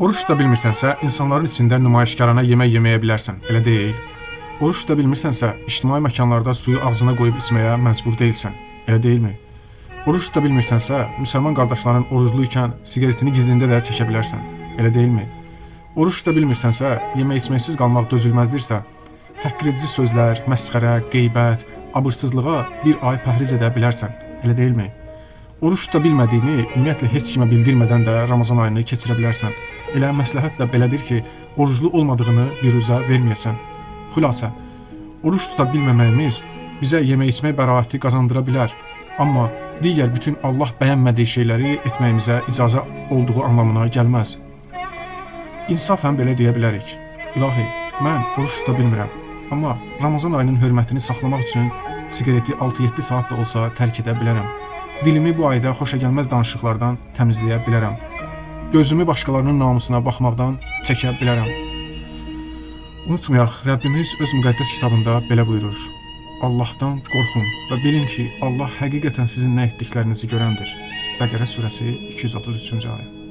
Oruç tuta bilmirsənsə, insanların içində nümayişkarana yemək yeməyə bilərsən, elə deyil? Oruç tuta bilmirsənsə, ictimai məkanlarda suyu ağzına qoyub içməyə məcbur deyilsən, elə deyilmi? Oruç tuta bilmirsənsə, müsəlman qardaşların oruclu ikən siqaretini gizlində də çəkə bilərsən, elə deyilmi? Oruç tuta bilmirsənsə, yemək içməksiz qalmaq dözülməzdirsə, təhqiredici sözlər, məsxərə, qeybət, abırsızlığa bir ay pəhriz edə bilərsən, elə deyilmi? Oruç tuta bilmədiyini ümumiyyətlə heç kimə bildirmədən də Ramazan ayını keçirə bilərsən. Elə məsləhət də belədir ki, oruclu olmadığını biruzə verməyəsən. Xülasə, oruç tuta bilməməyimiz bizə yemək içmək bəraəti qazandıra bilər. Amma digər bütün Allah bəyənmədiyi şeyləri etməyimizə icazə olduğu anlamına gəlməz. İnsafən belə deyə bilərik. İlahi, mən oruç tuta bilmirəm. Amma Ramazan ayının hörmətini saxlamaq üçün siqareti 6-7 saat da olsa tərk edə bilərəm. Dilimi bu ayda xoşagəlməz danışıqlardan təmizləyə bilərəm. Gözümü başqalarının namusuna baxmaqdan çəkə bilərəm. Unutmayaq, Rəbbimiz öz müqəddəs kitabında belə buyurur. Allahdan qorxun və bilin ki, Allah həqiqətən sizin nə etdiklərinizi görəndir. Bəqərə surəsi 233-cü ayə.